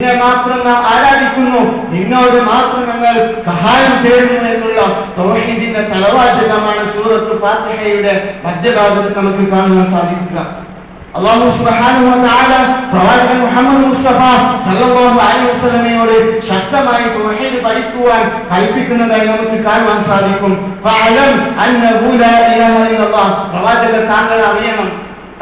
നിന്നെ മാത്രം നാം ആരാധിക്കുന്നു, നിന്നോട് മാത്രം ഞങ്ങൾ സഹായം തേടുന്നു എന്നുള്ള തൗഹീദിന്റെ തലവാചകമാണ് സൂറത്തുൽ ഫാത്തിഹയുടെ മധ്യഭാഗത്ത് നമുക്ക് കാണുവാൻ സാധിക്കുക. അല്ലാഹു സുബ്ഹാനഹു വ തആല പ്രവാചകൻ മുഹമ്മദ് മുസ്തഫ സല്ലല്ലാഹു അലൈഹി വസല്ലമയോട് ശക്തമായി തൗഹീദ് പഠിക്കുവാൻ കൽപ്പിക്കുന്നതായി നമുക്ക് കാണുവാൻ സാധിക്കും. ഫഅലം അന്നഹു ലാ ഇലാഹ ഇല്ലല്ലാഹ്, പ്രവാചകൻ താങ്കൾ അറിയണം,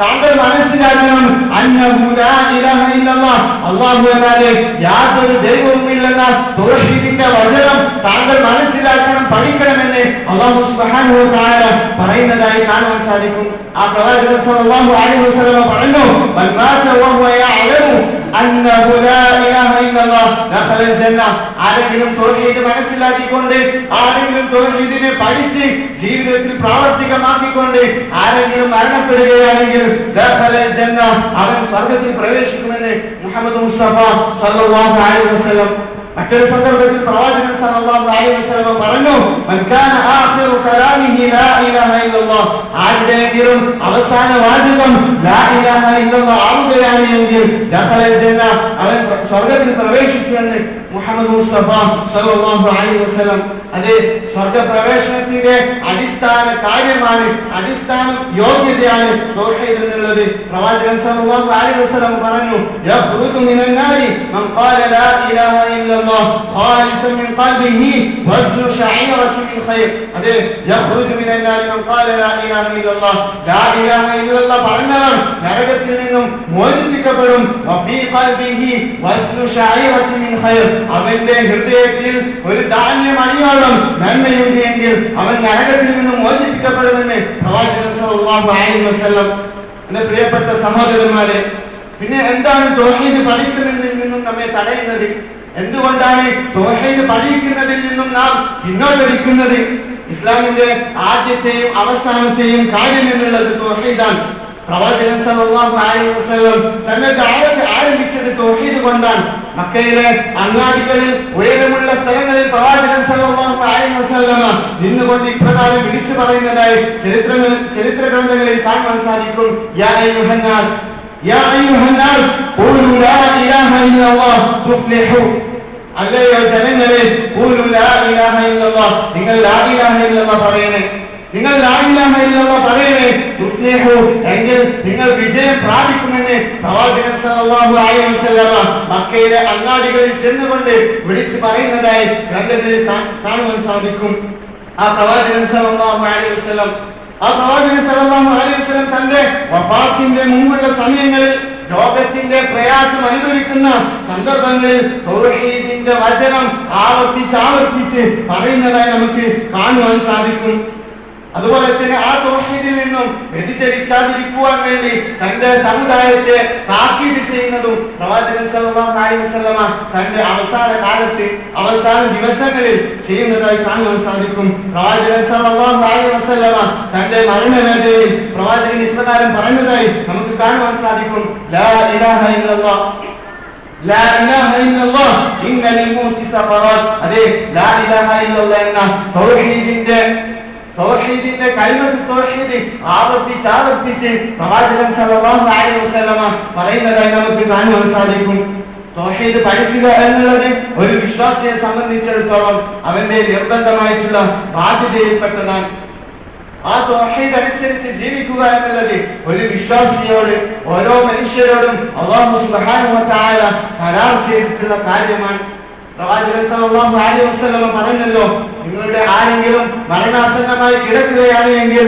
താങ്കൾ മനസ്സിലാക്കണം, അന്നഹു ലാ ഇലാഹ ഇല്ലല്ലാഹ്, അല്ലാഹു അല്ലാതെ യാതൊരു ദൈവവുമില്ലെന്ന തൗഹീദിന്റെ വചനം താങ്കൾ മനസ്സിലാക്കണം, പഠിക്കണമെന്ന് അല്ലാഹു സുബ്ഹാനഹു വ തആല പറയുന്നതായി കാണാൻ സാധിക്കും. ആ പ്രവാചകൻ സല്ലല്ലാഹു അലൈഹി വസല്ലം പറഞ്ഞു, മൻ മാത വഹുവ യഅലമു അന്നഹു ലാ ഇലാഹ ഇല്ലല്ലാഹ് ദഖലൽ ജന്ന, ആരെങ്കിലും തൗഹീദ് മനസ്സിലാക്കിക്കൊണ്ട്, ആരെങ്കിലും തൗഹീദിനെ പഠിച്ച് ജീവിതത്തിൽ പ്രാവർത്തികമാക്കിക്കൊണ്ട് ആരെങ്കിലും മരണപ്പെടുകയാണെങ്കിൽ ദഖലൽ ജന്ന, അവൻ സ്വർഗ്ഗത്തിൽ പ്രവേശിക്കുമെന്ന് മുഹമ്മദ് മുസ്തഫ സല്ലല്ലാഹു അലൈഹി വസല്ലം. മറ്റൊരു സന്ദർഭത്തിൽ പ്രവാചകൻ സല്ലല്ലാഹു അലൈഹി വസല്ലം പറഞ്ഞു, മൻ കാന ആഖിറു കലാമിഹി ലാ ഇലാഹ ഇല്ലല്ലാഹ്, ആരുടെയെങ്കിലും അവസാന വാചകം ലാ ഇലാഹ ഇല്ലല്ലാഹ് ആവുകയാണെങ്കിൽ ദഖലൽ ജന്ന, അവൻ സ്വർഗ്ഗത്തിൽ പ്രവേശിക്കുമെന്ന് മുഹമ്മദ് മുസ്തഫ സല്ലല്ലാഹു അലൈഹി വസല്ലം. അത് സ്വർഗ്ഗപ്രവേശനത്തിന്റെ അടിസ്ഥാന കാര്യമാണ്, അടിസ്ഥാന യോഗ്യതയാണ് തൗഹീദ് എന്നുള്ളത്. പ്രവാചകൻ സല്ലല്ലാഹു അലൈഹി വസല്ലം പറഞ്ഞു, യഖ്റുജു മിനൻ നാരി മൻ ഖാല ലാ ഇലാഹ ഇല്ലല്ലാഹ് ഖാലിസൻ മിൻ ഖൽബിഹി വസ്നു ശഈറത്തിൻ മിൻ ഖൈർ. അത് യഖ്റുജു മിനൻ നാരി മൻ ഖാല ലാ ഇലാഹ ഇല്ലല്ലാഹ്, ലാ ഇലാഹ ഇല്ലല്ലാഹ് പറഞ്ഞവൻ നരകത്തിൽ നിന്നും മോചിപ്പിക്കപ്പെടും. വഫീ ഖൽബിഹി വസ്നു ശഈറത്തിൻ മിൻ ഖൈർ, അവന്റെ ഹൃദയത്തിൽ ഒരു ധാന്യമണിയോളം നന്മയുണ്ട് എങ്കിൽ അവൻ നരകത്തിൽ നിന്നും മോചിപ്പിക്കപ്പെടുമെന്ന് പ്രവാചകൻ സല്ലല്ലാഹു അലൈഹി വസല്ലം. എന്റെ പ്രിയപ്പെട്ട സഹോദരന്മാരെ, പിന്നെ എന്താണ് തൗഹീദ് പഠിക്കുന്നതിൽ നിന്നും നമ്മെ തടയുന്നത്? എന്തുകൊണ്ടാണ് തൗഹീദ് പഠിക്കുന്നതിൽ നിന്നും നാം പിന്നോട്ടടിക്കുന്നത്? ഇസ്ലാമിന്റെ ആദ്യത്തെയും അവസാനത്തെയും കാര്യം എന്നുള്ളത് തൗഹീദാണ്. പ്രവാചകൻ സല്ലല്ലാഹു അലൈഹി വസല്ലം തന്റെ ദഅവത്ത് ആരംഭിച്ചത് തൗഹീദ് കൊണ്ടാണ്. മക്കയിലെ അങ്ങാടികളിൽ, ഉയരമുള്ള സ്ഥലങ്ങളിൽ പ്രവാചകൻ സല്ലല്ലാഹു അലൈഹി വസല്ലം നിന്നുകൊണ്ട് ഇപ്രകാരം വിളിച്ചു പറയുന്നതായി ചരിത്ര ഗ്രന്ഥങ്ങളിൽ കാണാൻ സാധിക്കും. യാ അയ്യുഹന്നാസ്, യാ അയ്യുഹന്നാസ് ഖൂലു ലാ ഇലാഹ ഇല്ലല്ലാഹ് തുഫ്ലിഹു, അല്ലയോ ജനങ്ങളെ, ഖൂലു ലാ ഇലാഹ ഇല്ലല്ലാഹ്, നിങ്ങൾ ലാ ഇലാഹ ഇല്ലല്ലാഹ് പറയണേ, നിങ്ങൾ ലാ ഇലാഹ ഇല്ലല്ലാഹ് പറയണേ, തുഫ്ലിഹു, എങ്കിൽ നിങ്ങൾ വിജയം പ്രാപിക്കുമെന്ന് പ്രവാചകൻ സല്ലല്ലാഹു അലൈഹി വസല്ലം മക്കയിലെ അങ്ങാടികളിൽ ചെന്നുകൊണ്ട് വിളിച്ചു പറയുന്നതായി ഗ്രന്ഥത്തിൽ കാണുവാൻ സാധിക്കും. ആ പ്രവാചകൻ സല്ലല്ലാഹു അലൈഹി വസല്ലം തന്റെ വഫാത്തിന്റെ മുമ്പുള്ള സമയങ്ങളിൽ, ലോകത്തിന്റെ പ്രയാസം അനുഭവിക്കുന്ന സന്ദർഭങ്ങളിൽ തൗഹീദിന്റെ വചനം ആവർത്തിച്ച് പറയുന്നതായി നമുക്ക് കാണുവാൻ സാധിക്കും. അതുപോലെ തന്നെ ആ തൗഹീദിൽ നിന്നും വ്യതിചലിക്കാതിരിക്കുവാൻ വേണ്ടി തന്റെ സമുദായത്തെ താക്കീത് ചെയ്യുന്നതും പ്രവാചകൻ സല്ലല്ലാഹു അലൈഹി വസല്ലം തന്റെ അവസാന കാലത്ത്, അവസാന ദിവസങ്ങളിൽ ചെയ്യുന്നതായി കാണുവാൻ സാധിക്കും. പ്രവാചകൻ സല്ലല്ലാഹു അലൈഹി വസല്ലം തന്റെ മരണവേളയിൽ പ്രവാചകൻ ഇപ്രകാരം പറഞ്ഞതായി നമുക്ക് കാണുവാൻ സാധിക്കും. ലാ ഇലാഹ ഇല്ലല്ലാഹ്, ലാ ഇലാഹ ഇല്ലല്ലാഹ് ഇന്ന ലിൽ മൗതി സഖറാത്ത്. അതെ, ലാ ഇലാഹ ഇല്ലല്ലാഹ് എന്ന തൗഹീദിന്റെ കലിമത്ത് തൗഹീദ് ആവർത്തിച്ച് പ്രവാചകൻ സല്ലല്ലാഹു അലൈഹി വസല്ലം പറയുന്നതായി നമുക്ക് കാണുവാൻ സാധിക്കും. തൗഹീദ് പഠിക്കുക എന്നുള്ളത് ഒരു വിശ്വാസിയെ സംബന്ധിച്ചിടത്തോളം അവന്റെ നിർബന്ധമായിട്ടുള്ള ബാധ്യതയിൽപ്പെട്ടതാണ്. ആ തൗഹീദ് അനുസരിച്ച് ജീവിക്കുക എന്നുള്ളത് ഒരു വിശ്വാസിയോട്, ഓരോ മനുഷ്യരോടും അല്ലാഹു സുബ്ഹാനഹു വ തആല കരാർ ചെയ്തിട്ടുള്ള കാര്യമാണ്. പ്രവാചകൻ സല്ലല്ലാഹു അലൈഹി വസല്ലം പറഞ്ഞല്ലോ, നിങ്ങളുടെ ആരെങ്കിലും മരണാസന്നമായി കിടക്കുകയാണ് എങ്കിൽ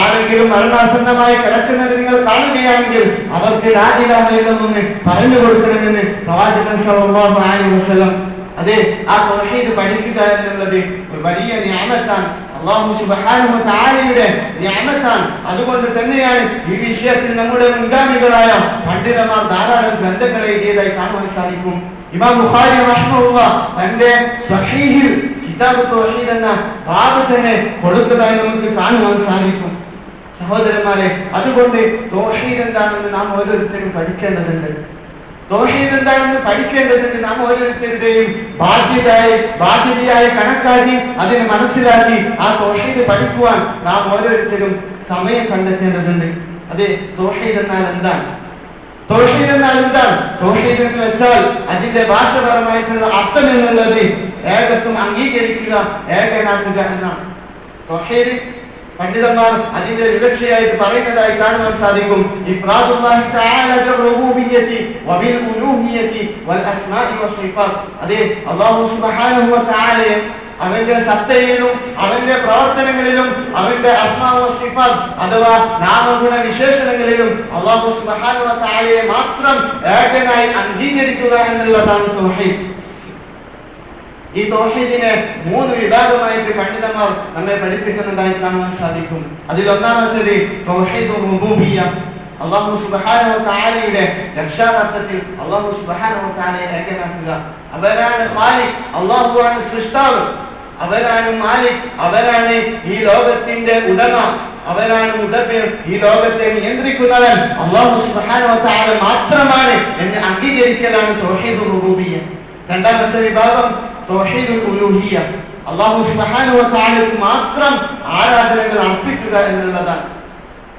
ആരെങ്കിലും മരണാസന്നമായി കിടക്കുന്നത് നിങ്ങൾ കാണുകയാണെങ്കിൽ അവർക്ക് ലാ ഇലാഹ ഇല്ലല്ലാഹ് പറഞ്ഞു കൊടുക്കണമെന്ന് പ്രവാചകൻ സല്ലല്ലാഹു അലൈഹി വസല്ലം. അതെ, ആ തൗഹീദ് പഠിക്കുക എന്നുള്ളത് ഒരു വലിയ നിഅമത്താണ്, അല്ലാഹു സുബ്ഹാനഹു വ തആലയുടെ നിഅമത്താണ്. അതുകൊണ്ട് തന്നെയാണ് ഈ വിഷയത്തിൽ നമ്മുടെ മുൻഗാമികളായ പണ്ഡിതന്മാർ ധാരാളം ഗ്രന്ഥങ്ങൾ എഴുതിയതായി കാണുവാൻ സാധിക്കും. ഇമാം ബുഖാരി റഹിമഹുല്ലാഹ് തന്റെ സ്വഹീഹിൽ കിതാബ് തൗഹീദ് എന്ന ബാബ് തന്നെ കൊടുത്തതായി നമുക്ക് കാണുവാൻ സാധിക്കും. സഹോദരന്മാരെ, അതുകൊണ്ട് തൗഹീദ് എന്താണെന്ന് നാം ഓരോരുത്തരും പഠിക്കേണ്ടതുണ്ട്. തൗഹീദ് എന്താണെന്ന് പഠിക്കേണ്ടതുണ്ട്. നാം ഓരോരുത്തരുടെയും ബാധ്യതയായി കണക്കാക്കി അതിനെ മനസ്സിലാക്കി ആ തൗഹീദ് പഠിക്കുവാൻ നാം ഓരോരുത്തരും സമയം കണ്ടെത്തേണ്ടതുണ്ട്. അതെ, തൗഹീദ് എന്നാൽ എന്താണ്? തൗഹീദ് എന്നാൽ എന്താണ്? തൗഹീദ് എന്ന് വെച്ചാൽ അതിന്റെ ഭാഷപരമായിട്ടുള്ള അർത്ഥം എന്നുള്ളത് ഏകത്വം അംഗീകരിക്കുക, ഏകനാക്കുക എന്നാണ്. തൗഹീദ് പണ്ഡിതന്മാർ അതിന്റെ വിവക്ഷയായിട്ട് പറയുന്നതായി കാണുവാൻ സാധിക്കും. ഇഫ്റാദുല്ലാഹി തആല ബിറുബൂബിയ്യതി വബിൽ ഉലൂഹിയ്യതി വൽ അസ്മാഇ വസ്സിഫാത്ത്. അതെ, അല്ലാഹു സുബ്ഹാനഹു വ തആലയെ അവന്റെ സത്തയിലും അവന്റെ പ്രവർത്തനങ്ങളിലും അവന്റെ അസ്മാ വ സിഫാത്ത് അഥവാ നാമഗുണ വിശേഷണങ്ങളിലും അല്ലാഹു സുബ്ഹാനഹു വ തആലയെ മാത്രം ഏകനായി അംഗീകരിക്കുക എന്നുള്ളതാണ് തൗഹീദ്. ഈ തൗഹീദിനെ 3 വിഭാഗമായിട്ട് പണ്ഡിതന്മാർ നമ്മെ പഠിപ്പിക്കുന്നതായി കാണാൻ സാധിക്കും. അതിലൊന്നാമത്തേത് തൗഹീദുർ റുബൂബിയ്യ. അല്ലാഹു സുബ്ഹാനഹു വ തആലയുടെ രക്ഷാകർത്തത്തിൽ അല്ലാഹു സുബ്ഹാനഹു വ തആലയെ ഏകനാക്കുക. അവരാണ് ഖാലിഖ്, അല്ലാഹുവാണ് സൃഷ്ടാവ്, അവരാണ് മാലിക്, അവരാണ് ഈ ലോകത്തിന്റെ ഉടമ, അവരാണ് മുദബ്ബിർ, ഈ ലോകത്തെ നിയന്ത്രിക്കുന്നവൻ അല്ലാഹു സുബ്ഹാനഹു വ തആല മാത്രമാണ് എന്ന് അംഗീകരിക്കലാണ് തൗഹീദുർ റുബൂബിയ്യ. രണ്ടാമത്തെ വിഭാഗം തൗഹീദുൽ ഉലൂഹിയ്യ. അല്ലാഹു സുബ്ഹാനഹു വ തആലയ്ക്ക് മാത്രം ആരാധനകൾ അർപ്പിക്കുക എന്നുള്ളതാണ്.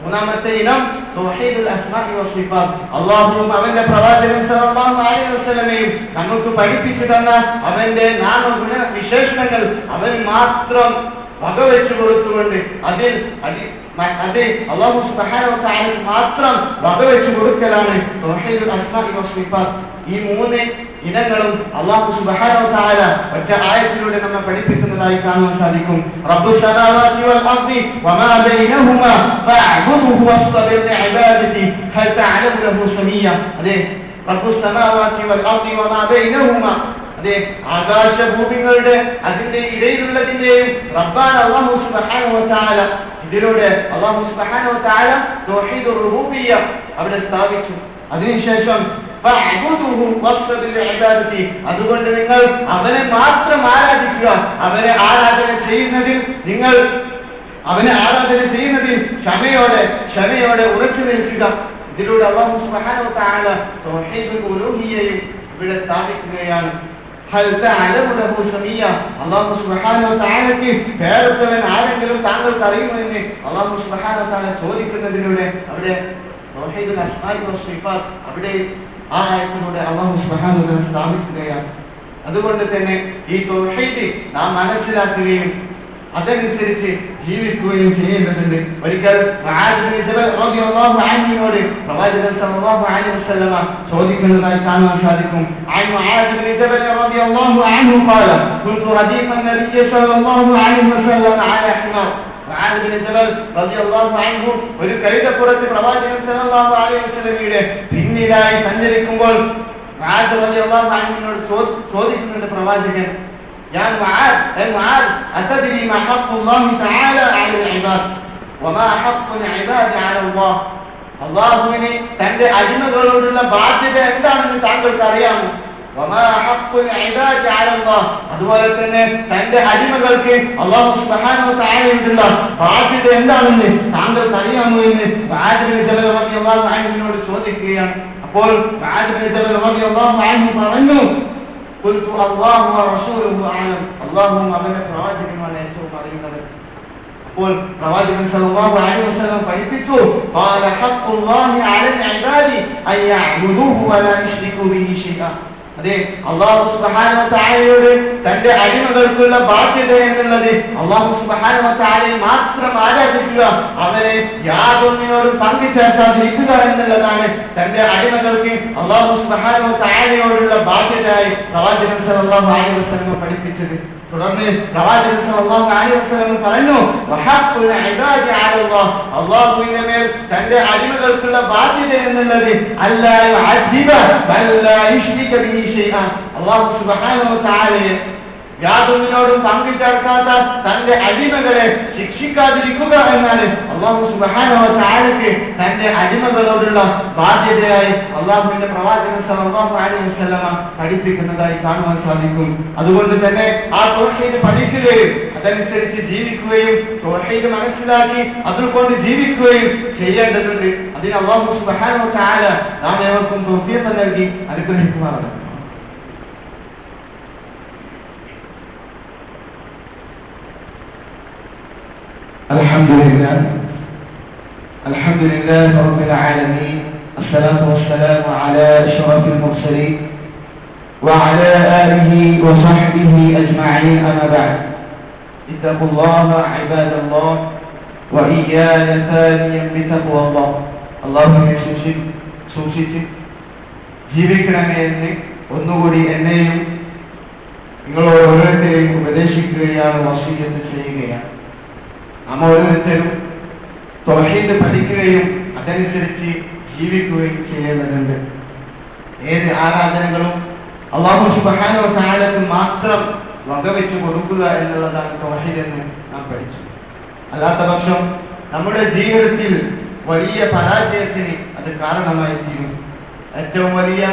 മൂന്നാമത്തെ ഇനം തൗഹീദുൽ അസ്മാഇ വസ്സിഫാത്ത്. അല്ലാഹുവും അവന്റെ പ്രവാചകൻ സല്ലല്ലാഹു അലൈഹി വസല്ലമയും നമുക്ക് പഠിപ്പിച്ചു തന്ന അവന്റെ നാമഗുണ വിശേഷണങ്ങൾ അവൻ മാത്രം വകവെച്ചു കൊടുത്തുകൊണ്ട് അതിൽ അല്ലാഹു സുബ്ഹാനഹു വ തആലയ്ക്ക് മാത്രം വകവെച്ചു കൊടുക്കലാണ് തൗഹീദുൽ അസ്മാഇ വസ്സിഫാത്ത്. ഈ 3 ഇനങ്ങളും അല്ലാഹു സുബ്ഹാനഹു വ തആല ഒറ്റ ആയത്തിലൂടെ നമ്മെ പഠിപ്പിക്കുന്നതായി കാണാൻ സാധിക്കും. റബ്ബുസ് സമാവാതി വൽ അർദി വമാ ബൈനഹുമാ ഫഅബ്ദുഹു വസ്തബിർ ലിഇബാദതി ഹൽ തഅലമു ലഹു സമീയ. അതെ, റബ്ബുസ് സമാവാതി വൽ അർദി വമാ ബൈനഹുമാ, അതെ, ആകാശഭൂമികളുടെ അതിന്റെ ഇടയിലുള്ളതിന്റെയും റബ്ബാൻ അല്ലാഹു സുബ്ഹാനഹു വ തആല. ഇതിലൂടെ അല്ലാഹു സുബ്ഹാനഹു വ തആല തൗഹീദുർ റുബൂബിയ്യ അവിടെ സ്ഥാപിച്ചു. അതിനുശേഷം അതുകൊണ്ട് നിങ്ങൾ അവനെ മാത്രം ആരാധിക്കുക. അവനെ ആരാധന ചെയ്യുന്നതിൽ ക്ഷമയോടെ ഉറച്ചു നിൽക്കുക. ഇതിലൂടെ അല്ലാഹു സുബ്ഹാനഹു വ തആല തൗഹീദുൽ ഉലൂഹിയ്യയും ഇവിടെ സ്ഥാപിക്കുകയാണ്. ഹൽ തഅലമു ലഹു സമീയ. അല്ലാഹു സുബ്ഹാനഹു വ തആലയ്ക്ക് പേരൊത്തവൻ ആരെങ്കിലും താങ്കൾക്ക് അറിയുമെന്ന് അല്ലാഹു സുബ്ഹാനഹു വ തആല ചോദിക്കുന്നതിലൂടെ അവിടെ തൗഹീദുൽ അസ്മാഇ വസ്സിഫാത്ത് അവിടെ ആ ആയത്തിലൂടെ അല്ലാഹു സുബ്ഹാനഹു വ തആല സ്ഥാപിക്കുകയാണ്. അതുകൊണ്ട് തന്നെ ഈ തൗഹീദ് നാം മനസ്സിലാക്കുകയും അതനുസരിച്ച് ജീവിക്കുകയും ചെയ്യേണ്ടതുണ്ട്. ഒരിക്കൽ മുആദ് ബിൻ ജബൽ റളിയല്ലാഹു അൻഹുവിനോട് പ്രവാചകൻ സല്ലല്ലാഹു അലൈഹി വസല്ലമ ചോദിക്കുന്നതായി കാണാൻ സാധിക്കും. عن معاذ بن جبل رضي الله عنه قال كنت رديف النبي صلى الله عليه وسلم على حمار. മുആദ് ബിൻ ജബൽ റളിയല്ലാഹു അൻഹു ഒരു കഴുതപ്പുറത്ത് പ്രവാചകൻ സല്ലല്ലാഹു അലൈഹി വസല്ലമയുടെ പിന്നിലായി സഞ്ചരിക്കുമ്പോൾ മുആദ് റളിയല്ലാഹു അൻഹുവിനോട് ചോദിക്കുന്നുണ്ട് പ്രവാചകൻ, يا معاذ أتدري ما حق الله تعالى على العباد وما حق العباد على الله. അല്ലാഹുവിന് തന്റെ അടിമകളോടുള്ള ബാധ്യത എന്താണെന്ന് താങ്കൾക്ക് അറിയാമോ? وما حق العباد على الله. അതുപോലെ തന്നെ തന്റെ അടിമകൾക്ക് അല്ലാഹു സുബ്ഹാനഹു വ തആലയോടുള്ള ബാധ്യത എന്താണെന്ന് താങ്കൾക്ക് അറിയാമോ എന്ന് മുആദ് ബിൻ ജബൽ റളിയല്ലാഹു അൻഹുവിനോട് ചോദിക്കുകയാണ്. അപ്പോൾ മുആദ് ബിൻ ജബൽ റളിയല്ലാഹു അൻഹു പറഞ്ഞു, قلت الله ورسوله أعلم. അല്ലാഹുവും അവന്റെ പ്രവാചകനുമാണ് ഏറ്റവും അറിയുന്നത്. അപ്പോൾ പ്രവാചകൻ സല്ലല്ലാഹു അലൈഹി വസല്ലം പഠിപ്പിച്ചു, قال حق الله على العباد أن يعبدوه ولا يشركوا به شيئا. അതെ, അല്ലാഹു സുബ്ഹാനഹു വ തആലയോട് തന്റെ അടിമകൾക്കുള്ള ബാധ്യത എന്നുള്ളത് അല്ലാഹു സുബ്ഹാനഹു വ തആലയെ മാത്രം ആരാധിക്കുക, അവരെ യാതൊന്നിനോടും പങ്കു ചേർക്കാതിരിക്കുക എന്നുള്ളതാണ് തന്റെ അടിമകൾക്ക് അല്ലാഹു സുബ്ഹാനഹു വ തആലയോടുള്ള ബാധ്യതയായി പ്രവാചകൻ സല്ലല്ലാഹു അലൈഹി വസല്ലം പഠിപ്പിച്ചത്. തുടർന്ന് പ്രവാചകൻ സല്ലല്ലാഹു അലൈഹി വസല്ലം പറഞ്ഞു, വഹഖുൽ ഇബാദി അലല്ലാഹ്. അല്ലാഹുവിന്റെ മേൽ തന്റെ അടിമകൾക്കുള്ള ബാധ്യത എന്നുള്ളത് അല്ലാ യുഅദ്ദിബ ബൽ ലാ യുശ്രിക ബിഹി ഷൈഅ. അല്ലാഹു സുബ്ഹാനഹു വ തആലയെ യാതൊന്നിനോടും പങ്കു ചേർക്കാത്ത തന്റെ അടിമകളെ ശിക്ഷിക്കാതിരിക്കുക എന്നാണ് അല്ലാഹു സുബ്ഹാനഹു വ തആലയ്ക്ക് തന്റെ അടിമകളോടുള്ള ബാധ്യതയായി അല്ലാഹുവിന്റെ പ്രവാചകൻ സല്ലല്ലാഹു അലൈഹി വസല്ലമ പഠിപ്പിക്കുന്നതായി കാണുവാൻ സാധിക്കും. അതുകൊണ്ട് തന്നെ ആ തൗഹീദ് പഠിക്കുകയും അതനുസരിച്ച് ജീവിക്കുകയും തൗഹീദ് മനസ്സിലാക്കി അതുകൊണ്ട് ജീവിക്കുകയും ചെയ്യേണ്ടതുണ്ട്. അതിന് അല്ലാഹു സുബ്ഹാനഹു വ തആല നാം ഏവർക്കും തൗഫീഖ് നൽകി അനുഗ്രഹിക്കുമാറാകട്ടെ. الحمد لله رب العالمين الصلاة والسلام على أشرف المرسلين وعلى آله وصحبه أجمعين أما بعد اتقوا الله عباد الله وإياي ثانيا بتقوى الله അള്ളാഹുവിനെ സൂക്ഷിച്ച് ജീവിക്കണമേ എന്ന് ഒന്നുകൂടി എന്നെയും നിങ്ങൾ ഓരോരുത്തരെയും ഉപദേശിക്കുകയാണ്, വസിയ്യത്ത് ചെയ്യുകയാണ്. നാം ഓരോരുത്തരും തൗഹീദ് പഠിക്കുകയും അതനുസരിച്ച് ജീവിക്കുകയും ചെയ്യേണ്ടതുണ്ട്. ഏത് ആരാധനകളും അല്ലാഹു സുബ്ഹാനഹു വ തആലക്ക് മാത്രം വകവെച്ച് കൊടുക്കുക എന്നുള്ളതാണ് തൗഹീദ് എന്ന് നാം പഠിച്ചു. അല്ലാത്ത പക്ഷം നമ്മുടെ ജീവിതത്തിൽ വലിയ പരാജയത്തിന് അത് കാരണമായി തീരും. ഏറ്റവും വലിയ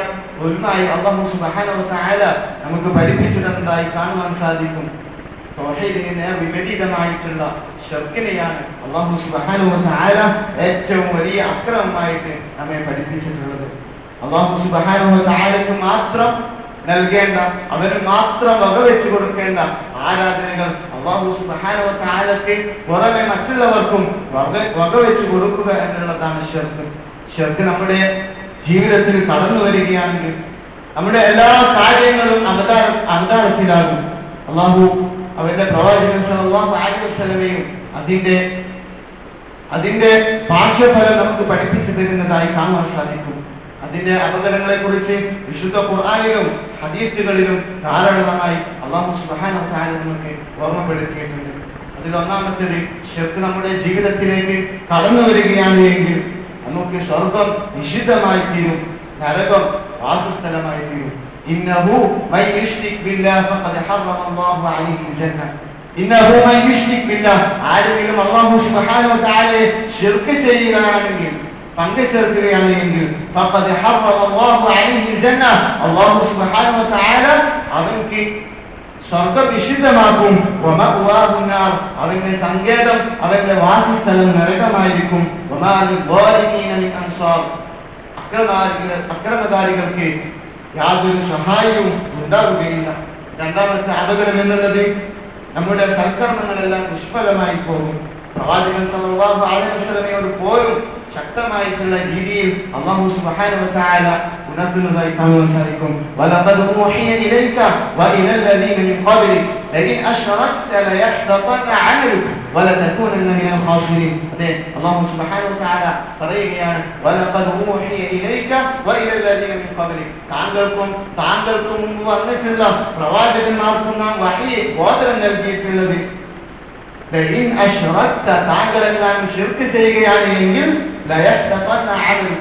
ഒന്നായി അല്ലാഹു സുബ്ഹാനഹു വ തആല നമുക്ക് പഠിപ്പിച്ചു തന്നതായി കാണുവാൻ സാധിക്കും. തൗഹീദിന് നേർ വിപരീതമായിട്ടുള്ള ശിർക്കിനെയാണ് അല്ലാഹു സുബ്ഹാനഹു വ തആല ഏറ്റവും വലിയ അക്രമമായിട്ട് നമ്മെ പഠിപ്പിച്ചിട്ടുള്ളത്. അല്ലാഹു സുബ്ഹാനഹു വ തആലക്ക് മാത്രം നൽകേണ്ട, അവന് മാത്രം വകവെച്ചു കൊടുക്കേണ്ട ആരാധനകൾ അല്ലാഹു സുബ്ഹാനഹു വ തആലക്ക് പുറമെ മറ്റുള്ളവർക്കും വകവെച്ചു കൊടുക്കുക എന്നുള്ളതാണ് ശിർക്ക്. ശിർക്ക് നമ്മുടെ ജീവിതത്തിൽ കടന്നു വരികയാണെങ്കിൽ നമ്മുടെ എല്ലാ കാര്യങ്ങളും അന്താളത്തിലാകും. അല്ലാഹു അവരുടെ പ്രവാചകൻ സല്ലല്ലാഹു അലൈഹി വസല്ലമയും അതിന്റെ പാർശ്വഫലം നമുക്ക് പഠിപ്പിച്ചു തരുന്നതായി കാണാൻ സാധിക്കും. അതിന്റെ അപകടങ്ങളെ കുറിച്ച് വിശുദ്ധ ഖുർആനിലും ഹദീസുകളിലും ധാരാളമായി അല്ലാഹു സുബ്ഹാനഹു വ തആല നമുക്ക് ഓർമ്മപ്പെടുത്തിയിട്ടുണ്ട്. അതിലൊന്നാമത്തേത് ശിർക്ക് നമ്മുടെ ജീവിതത്തിലേക്ക് കടന്നു വരികയാണ് എങ്കിൽ നമുക്ക് സ്വർഗം നിഷിദ്ധമായി തീരും, നരകം വാസസ്ഥലമായി തീരും. ഇന്നഹു മൻ യുശ്രിക് ബില്ലാഹി ഫഖദ് ഹറമ അല്ലാഹു അലൈഹിൽ ജന്ന. ഇന്നഹു മൻ യുശ്രിക് ബില്ലാഹി, ആരെങ്കിലും അല്ലാഹു സുബ്ഹാനഹു വ തആലയെ ശിർക്ക് ചെയ്യുകയാണെങ്കിൽ, പങ്കു ചേർക്കുകയാണെങ്കിൽ, ഫഖദ് ഹറമ അല്ലാഹു അലൈഹിൽ ജന്ന, അല്ലാഹു സുബ്ഹാനഹു വ തആല അവൻക്ക് സ്വർഗം നിഷിദ്ധമാക്കും. വമഅവാഹു നാർ, അവന്റെ സങ്കേതം, അവന്റെ വാസസ്ഥലം നരകമായിരിക്കും. വമാ ലിദ്ദാലിമീന മിൻ അൻസാർ, അക്രമകാരികൾക്ക് യാതൊരു സഹായവും ഉണ്ടാവുകയില്ല. രണ്ടാമത്തെ അപകടം എന്നുള്ളത് നമ്മുടെ സൽക്കർമ്മങ്ങളെല്ലാം നിഷ്ഫലമായി പോകും. പ്രവാചകൻ സല്ലല്ലാഹു അലൈഹി വസല്ലമയോട് പോലും ശക്തമായിട്ടുള്ള രീതിയിൽ അല്ലാഹു സുബ്ഹാനഹു വ തആല ഉണർത്തുന്നതായി കാണാൻ സാധിക്കും. വലഖദ് ഊഹിയ ഇലൈക വഇലൽ ലദീന മിൻ ഖബ്ലിക ലഇൻ അശ്റക്ത ലയഹ്ബതന്ന അമലുക വലതകൂനന്ന മിനൽ ഖാസിരീൻ. അതെ, അല്ലാഹു സുബ്ഹാനഹു വ തആല പറയുകയാണ്, വലഖദ് ഊഹിയ ഇലൈക വഇലൽ ലദീന മിൻ ഖബ്ലിക, താങ്കൾക്കും മുമ്പ് വന്നിട്ടുള്ള പ്രവാചകന്മാർക്കും നാം വഹീ ബോധനം നൽകിയിട്ടുള്ളത്. ലഇൻ അശ്റക്ത, താങ്കളെല്ലാം ശിർക്ക് ചെയ്യുകയാണ് എങ്കിൽ ലയഹ്ബതന്ന അമലുക,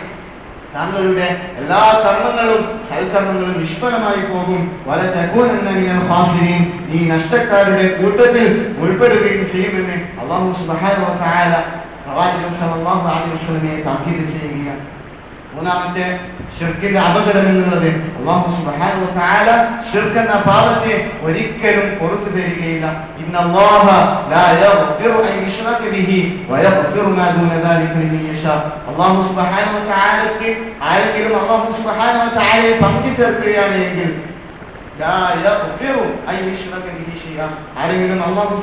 താങ്കളുടെ എല്ലാ കർമ്മങ്ങളും സൽക്കർമ്മങ്ങളും നിഷ്ഫലമായി പോകും. വലതകൂനന്ന മിനൽ ഖാസിരീൻ, ഈ നഷ്ടക്കാരുടെ കൂട്ടത്തിൽ ഉൾപ്പെടുകയും ചെയ്യുമെന്ന് അല്ലാഹു സുബ്ഹാനഹു വ തആല പ്രവാചകൻ സല്ലല്ലാഹു അലൈഹി വസല്ലമയെ താക്കീത് ചെയ്യുകയാണ്. മൂന്നാമത്തെ ശിർക്കിന്റെ അപകടം എന്നുള്ളത് അല്ലാഹു സുബ്ഹാനഹു വ തആല ശിർക്ക് എന്ന പാപത്തെ ഒരിക്കലും പുറത്തു തരികയില്ല. ഇന്നല്ലാഹ ലാ യഗ്ഫിറു അൻ യുശ്റക ബിഹി വയഗ്ഫിറു മാ ദൂന ദാലിക ലിമൻ യശാ. അല്ലാഹു സുബ്ഹാനഹു വ തആലക്ക് ആരെങ്കിലും അല്ലാഹു സുബ്ഹാനഹു വ തആലയെ പങ്കു ചേർക്കുകയാണ് എങ്കിൽ ലാ യഗ്ഫിറു അൻ യുശ്റക ബിഹി ഷൈഅ, ആരെങ്കിലും അല്ലാഹു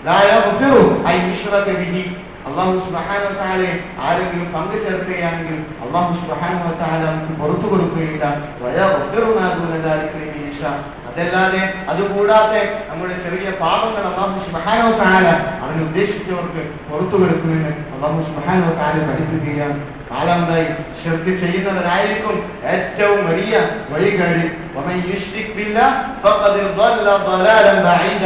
ലാ യഗ്ഫിറു അൻ യുശ്റക ബിഹി, അല്ലാഹു സുബ്ഹാനഹു വ തആലയെ ആരെങ്കിലും പങ്കു ചേർക്കുകയാണെങ്കിൽ അല്ലാഹു സുബ്ഹാനഹു വ തആല നമുക്ക് പുറത്തു കൊടുക്കുകയില്ല. വയഗ്ഫിറു മാ ദൂന ദാലിക ലിമൻ യശാ, അതല്ലാതെ അതുകൂടാതെ നമ്മുടെ ചെറിയ പാപങ്ങൾ അല്ലാഹു സുബ്ഹാനഹു വ തആല അവൻ ഉദ്ദേശിച്ചവർക്ക് പുറത്തു കൊടുക്കുമെന്ന് അല്ലാഹു സുബ്ഹാനഹു വ തആല പഠിപ്പിക്കുകയാണ്. നാലാമതായി ശിർക്ക് ചെയ്യുന്നവരായിരിക്കും ഏറ്റവും വലിയ വഴികേട്. വമൻ യുശ്രിക് ബില്ലാഹി ഫഖദ് ളല്ല ളലാലൻ ബഈദ,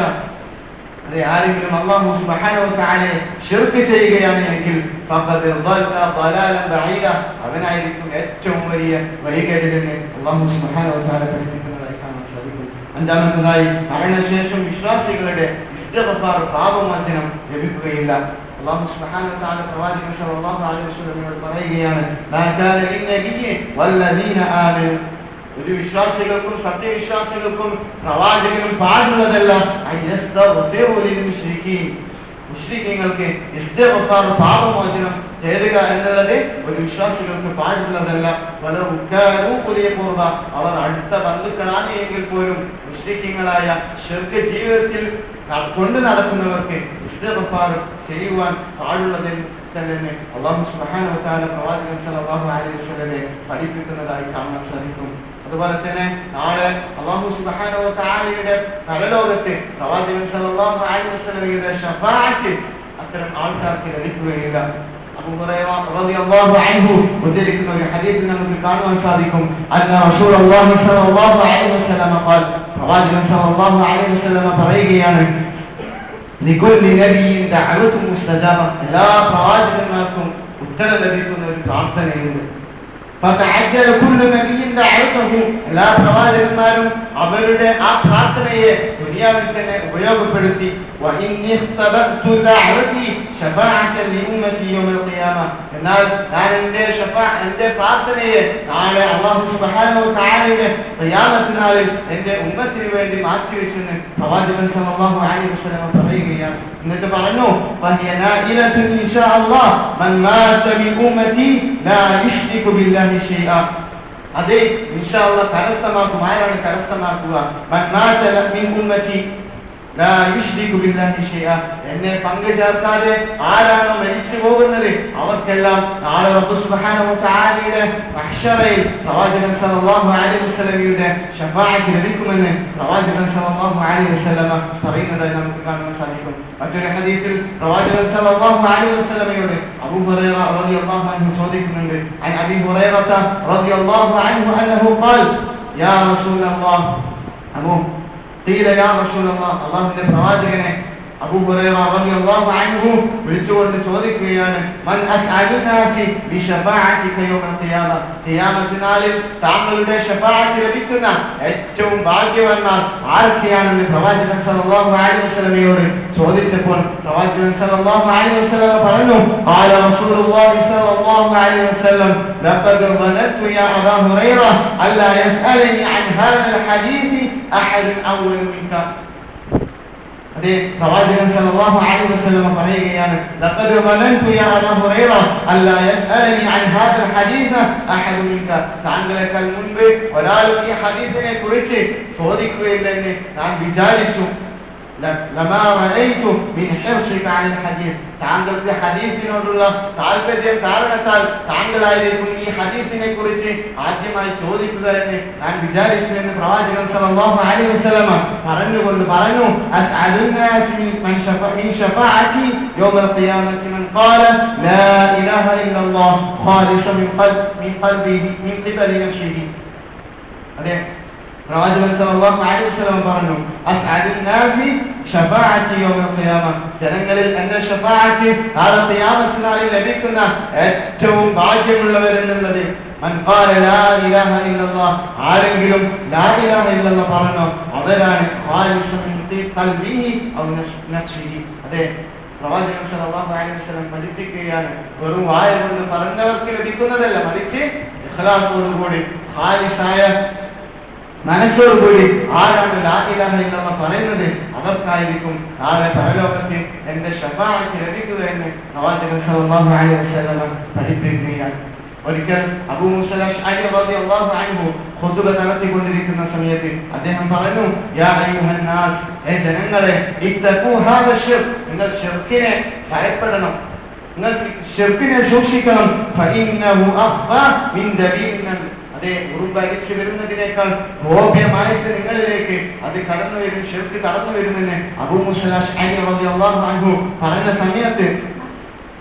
അതെ, ആരെങ്കിലും അല്ലാഹു സുബ്ഹാനഹു വ തആലയെ ശിർക്ക് ചെയ്യുകയാണ് എങ്കിൽ ഫഖദ് ളല്ല ളലാലൻ ബഈദ, അവനായിരിക്കും ഏറ്റവും വലിയ വഴികേടിലെന്ന് അല്ലാഹു സുബ്ഹാനഹു വ തആല പഠിപ്പിക്കുന്നതായി കാണാൻ സാധിക്കും. അഞ്ചാമത്തേതായി മരണശേഷം വിശ്വാസികളുടെ ഇസ്തിഗ്ഫാർ, പാപമോചനം ലഭിക്കുകയില്ല. അല്ലാഹു സുബ്ഹാനഹു വ തആല പ്രവാചകൻ സല്ലല്ലാഹു അലൈഹി വസല്ലമയോട് പറയുകയാണ്, മാ കാന ലിന്നബിയ്യി വല്ലദീന ആമനു, ഒരു വിശ്വാസികൾക്കും സത്യവിശ്വാസികൾക്കും പ്രവാചകനും പാടുള്ളതല്ല മുശ്രിക്കീങ്ങൾക്ക് ഇസ്തിഗ്ഫാർ, പാപമോചനം തേടുക എന്നുള്ളത് ഒരു വിശ്വാസികൾക്ക് പാടുള്ളതല്ല. അവർ അടുത്ത ബന്ധുക്കളാണ് എങ്കിൽ പോലും മുശ്രിക്കീങ്ങളായ ശിർക്ക് ജീവിതത്തിൽ കൊണ്ടു നടക്കുന്നവർക്ക് ഇസ്തിഗ്ഫാർ ചെയ്യുവാൻ പാടുള്ളതെന്ന് തന്നെ അല്ലാഹു സുബ്ഹാനഹു വ തആല പ്രവാചകൻ സല്ലല്ലാഹു അലൈഹി വസല്ലമയെ പഠിപ്പിക്കുന്നതായി കാണാൻ സാധിക്കും. അതുപോലെ തന്നെ നാളെ അല്ലാഹു സുബ്ഹാനഹു വ തആലയുടെ പരലോകത്തെ പ്രവാചകൻ സല്ലല്ലാഹു അലൈഹി വസല്ലമയുടെ ശഫാഅത്ത് അത്തരം ആൾക്കാർക്ക് ലഭിക്കുകയില്ല. അബൂ ഹുറൈറ റളിയല്ലാഹു അൻഹു ഉദ്ധരിക്കുന്ന ഒരു ഹദീസിൽ നമുക്ക് കാണുവാൻ സാധിക്കും, അന്ന റസൂലുള്ളാഹി സ്വല്ലല്ലാഹു അലൈഹി വസല്ലം ഖാൽ, പ്രവാചകൻ സല്ലല്ലാഹു അലൈഹി വസല്ലം പറയുകയാണ്, ലികുല്ലി നബിയ്യിൻ ദഅവത്തുൻ മുസ്തജാബ, എല്ലാ പ്രവാചകന്മാർക്കും ഉത്തരം ലഭിക്കുന്ന ഒരു പ്രാർത്ഥനയുണ്ട്. ഫതഅജ്ജല കുല്ലു നബിയ്യിൻ ദഅവതഹു, എല്ലാ പ്രവാചകന്മാരും അവരുടെ ആ പ്രാർത്ഥനയെ ദുനിയാവിൽ തന്നെ ഉപയോഗപ്പെടുത്തി. വഇന്നി ഇഖ്തബഅതു ദഅവതി ശഫാഅത്തൻ ലിഉമ്മതി യൗമൽ ഖിയാമ, എന്നാൽ ഞാൻ എന്റെ പ്രാർത്ഥനയെ നാളെ അല്ലാഹു സുബ്ഹാനഹു വ തആലയുടെ ഖിയാമത്ത് നാളിൽ എന്റെ ഉമ്മത്തിന് വേണ്ടി മാറ്റിവെച്ചെന്ന് പ്രവാചകൻ സല്ലല്ലാഹു അലൈഹി വസല്ലം പറയുകയാണ്. എന്നിട്ട് പറഞ്ഞു, വഹിയ നാഇലതു ഇൻഷാ അല്ലാഹ് മൻ മാത മിൻ ഉമ്മതി ലാ യുശ്രികു ബില്ലാഹി ശൈഅ, അതെ ഇൻഷാ അല്ലാഹ് കരസ്ഥമാക്കും. ആരാണ് കരസ്ഥമാക്കുക? മൻ മാത മിൻ ഉമ്മതി ലാ യുശ്രികു ബില്ലാഹി ശൈഅ, എന്നെ പങ്കു ചേർക്കാതെ ആരാണോ മരിച്ചു പോകുന്നത് അവർക്കെല്ലാം നാളെ റബ്ബ് സുബ്ഹാനഹു വ തആലയുടെ മഹ്ശറയിൽ പ്രവാചകൻ സല്ലല്ലാഹു അലൈഹി വസല്ലമയുടെ ശഫാഅത്ത് ലഭിക്കുമെന്ന് പ്രവാചകൻ സല്ലല്ലാഹു അലൈഹി വസല്ലമ പറയുന്നതായി നമുക്ക് കാണാൻ സാധിക്കും. മറ്റൊരു ഹദീസിൽ പ്രവാചകൻ സല്ലല്ലാഹു അലൈഹി വസല്ലമയോട് അബൂ ഹുറൈറ റളിയല്ലാഹു അൻഹു ചോദിക്കുന്നുണ്ട്, അൻ അബീ ഹുറൈറ റളിയല്ലാഹു അൻഹു അന്നഹു ഖാൽ, യാ റസൂലല്ലാഹ്, ഖീല യാ റസൂലല്ലാഹ്, അല്ലാഹുവിന്റെ പ്രവാചകനെ അബൂ ഹുറൈറ റളിയല്ലാഹു അൻഹു വിളിച്ചുകൊണ്ട് ചോദിക്കുകയാണ്, മൻ അസ്അദു നാസി ബിശഫാഅതിക യൗമൽ ഖിയാമ, ഖിയാമത്ത് നാളിൽ താങ്കളുടെ ശഫാഅത്ത് ലഭിക്കുന്ന ഏറ്റവും ഭാഗ്യവാന്മാർ ആരൊക്കെയാണെന്ന് പ്രവാചകൻ സല്ലല്ലാഹു അലൈഹി വസല്ലമയോട് ചോദിച്ചപ്പോൾ പ്രവാചകൻ സല്ലല്ലാഹു അലൈഹി വസല്ലമ പറഞ്ഞു, ഖാല റസൂലുള്ളാഹി സല്ലല്ലാഹു അലൈഹി വസല്ലം, ലഖദ് ظننت يا أبا هريرة ألا يسألني عن هذا الحديث أحد أول منك. അതെ പ്രവാചകൻ സല്ലല്ലാഹു അലൈഹി വസല്ലം പറയുകയാണ്, ലഖദ് ظننت يا أبا هريرة ألا يسألني عن هذا الحديث أحد منك, താങ്കളെക്കാൾ മുൻപ് ഒരാൾ ഈ ഹദീസിനെ കുറിച്ച് ചോദിക്കുകയില്ലെന്ന് ഞാൻ വിചാരിച്ചു. ലമാ റഅയ്തു മിൻ ഹിർസിക അലൽ ഹദീസ്, താങ്കൾക്ക് ഹദീസിനോടുള്ള താല്പര്യം കാരണത്താൽ താങ്കളായിരിക്കും ഈ ഹദീസിനെ കുറിച്ച് ആദ്യമായി ചോദിക്കുക എന്ന് ഞാൻ വിചാരിച്ചു എന്ന് പ്രവാചകൻ സല്ലല്ലാഹു അലൈഹി വസല്ലം പറഞ്ഞുകൊണ്ട് പറഞ്ഞു, അസ്അലുന്നാസി മിൻ ശഫാഅതി യൗമൽ ഖിയാമത്തി മൻ ഖാല ലാ ഇലാഹ ഇല്ലല്ലാഹ് ഖാലിസൻ മിൻ ഖൽബിഹി മിൻ ഖിബലി നഫ്സിഹി. അതെ പ്രവാചകൻ സല്ലല്ലാഹു അലൈഹി വസല്ലം പറഞ്ഞു, അസ്അലുന്നാസി ശഫാഅത്തി യൗമൽ ഖിയാമ, ജനങ്ങളിൽ എന്റെ ശഫാഅത്ത് നാളെ ഖിയാമത്ത് നാളിൽ ലഭിക്കുന്ന ഏറ്റവും ഭാഗ്യമുള്ളവരെന്നുള്ളത് മൻ ഖാല ലാ ഇലാഹ ഇല്ലല്ലാഹ്, ആരെങ്കിലും ലാ ഇലാഹ ഇല്ലല്ലാഹ് പറഞ്ഞോ അവരാണ് ഖാലിസൻ മിൻ ഖൽബിഹി ഔ നഫ്സിഹി. അതെ പ്രവാചകൻ സല്ലല്ലാഹു അലൈഹി വസല്ലം പഠിപ്പിക്കുകയാണ്, വെറും വായ കൊണ്ട് പറഞ്ഞവർക്ക് ലഭിക്കുന്നതല്ല, മറിച്ച് ഇഖ്ലാസോടുകൂടി ഖാലിസായ മനസ്സോടുകൂടി ആരാണ് ലാ ഇലാഹ ഇല്ലല്ലാഹ് പറയുന്നത് അവർക്കായിരിക്കും നാളെ പരലോകത്തിൽ എന്റെ ശഫാഅത്ത് ലഭിക്കുക എന്ന് പ്രവാചകൻ സല്ലല്ലാഹു അലൈഹി വസല്ലം പഠിപ്പിക്കുകയാണ്. ഒരിക്കൽ അബൂ മൂസ അശ്അരി റളിയല്ലാഹു അൻഹു ഖുതുബ നടത്തിക്കൊണ്ടിരിക്കുന്ന സമയത്ത് അദ്ദേഹം പറഞ്ഞു, യാ അയ്യുഹൻ നാസ്, ജനങ്ങളെ, ഇത്തഖൂ ഹാദ ശിർക്ക്, നിങ്ങൾ ശിർക്കിനെ ഭയപ്പെടണം, നിങ്ങൾ ശിർക്കിനെ സൂക്ഷിക്കണം. ഫഇന്നഹു അഖ്ഫാ മിൻ ദബീൻ, അതെ ഉറുമ്പരിച്ചു വരുന്നതിനേക്കാൾ ഗോപ്യമായിട്ട് നിങ്ങളിലേക്ക് അത് കടന്നു വരും, ശിർക്ക് കടന്നു വരുമെന്ന് അബൂ മൂസ അശ്അരി റളിയല്ലാഹു അൻഹു പറഞ്ഞ സമയത്ത്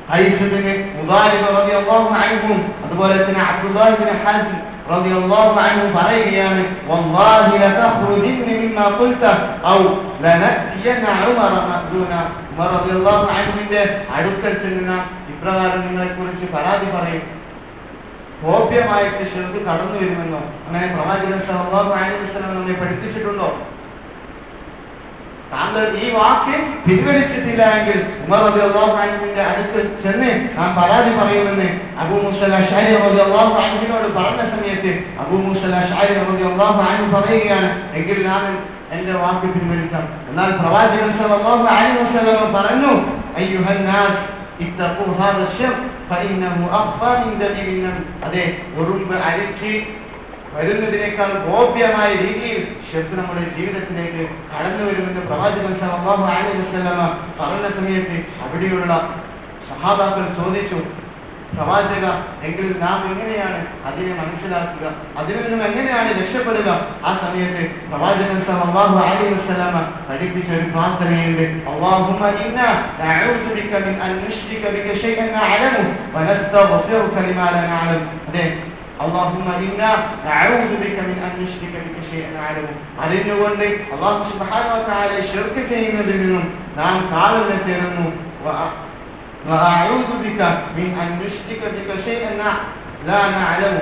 ഖൈസ് ഇബ്നു മുദാരിബ് റളിയല്ലാഹു അൻഹു അതുപോലെ തന്നെ അബ്ദുല്ലാഹ് ഇബ്നു ഹസ്ൻ റളിയല്ലാഹു അൻഹു പറയുകയാണ്, വല്ലാഹി ലതഖ്റുജിന്ന മിമ്മാ ഖുൽത ഔ ലനഅതിയന ഉമർ മഅദൂന. ഉമർ റളിയല്ലാഹു അൻഹുവിന്റെ അടുക്കൽ ചെന്ന് ഇപ്രകാരം നിങ്ങളെക്കുറിച്ച് പരാതി പറയും, ഗോപ്യമായിട്ട് ശിർക്ക് കടന്നു വരുമെന്നോ. അങ്ങനെ പ്രവാചകൻ സല്ലല്ലാഹു അലൈഹി വസല്ലം നമ്മെ പഠിപ്പിച്ചിട്ടുണ്ടോ? താങ്കൾ ഈ വാക്ക് പിൻവലിച്ചിട്ടില്ല എങ്കിൽ ഉമർ റളിയല്ലാഹു അൻഹുവിന്റെ അടുത്ത് ചെന്ന് നാം പരാതി പറയുമെന്ന് അബൂ മൂസ അശ്അരി റളിയല്ലാഹു അൻഹുവിനോട് പറഞ്ഞ സമയത്ത് അബൂ മൂസ അശ്അരി റളിയല്ലാഹു അൻഹു പറയുകയാണ്, എങ്കിൽ ഞാൻ എന്റെ വാക്ക് പിൻവലിക്കാം. എന്നാൽ പ്രവാചകൻ സല്ലല്ലാഹു അലൈഹി വസല്ലം പറഞ്ഞു, അയ്യുഹൻ നാസ് ഇത്തഖൂ ഹാദ ശിർക്ക് ഫഇന്നഹു അഖ്ഫാ മിൻ ദബീബിൻ നംൽ. അതെ ഉറുമ്പ് അരിച്ച് വരുന്നതിനേക്കാൾ ഗോപ്യമായ രീതിയിൽ ശിർക്ക് നമ്മുടെ ജീവിതത്തിലേക്ക് കടന്നു വരുമെന്ന് പ്രവാചകൻ സല്ലല്ലാഹു അലൈഹി വസല്ലം പറഞ്ഞ സമയത്ത് അവിടെയുള്ള സഹാബാക്കൾ ചോദിച്ചു, പ്രവാചക, എങ്കിൽ നാം എങ്ങനെയാണ് അതിനെ മനസ്സിലാക്കുക, അതിൽ നിന്നും എങ്ങനെയാണ് രക്ഷപ്പെടുക? ആ സമയത്ത് പ്രവാചകൻ സല്ലല്ലാഹു അലൈഹി വസല്ലമ പഠിപ്പിച്ച ഒരു പ്രാർത്ഥനയുണ്ട്. അല്ലാഹുമ്മ ഇന്നാ നഅഊദു ബിക മിൻ അൻ നുശ്രിക ബിക ശൈഅൻ നഅലമു വനസ്തഗ്ഫിറുക ലിമാ ലാ നഅലം. അതെ, അല്ലാഹുമ്മ ഇന്നാ നഅഊദു ബിക മിൻ അൻ നുശ്രിക ബിക ശൈഅൻ നഅലമു. അതിനുകൊണ്ട് അല്ലാഹു സുബ്ഹാനഹു വ തആല ശിർക്ക് ചെയ്യുന്നതിൽ നിന്നും നാം കാവലിനെ തേടുന്നു. وأعوذ بك من أن نشرك بك شيئا لا نعلم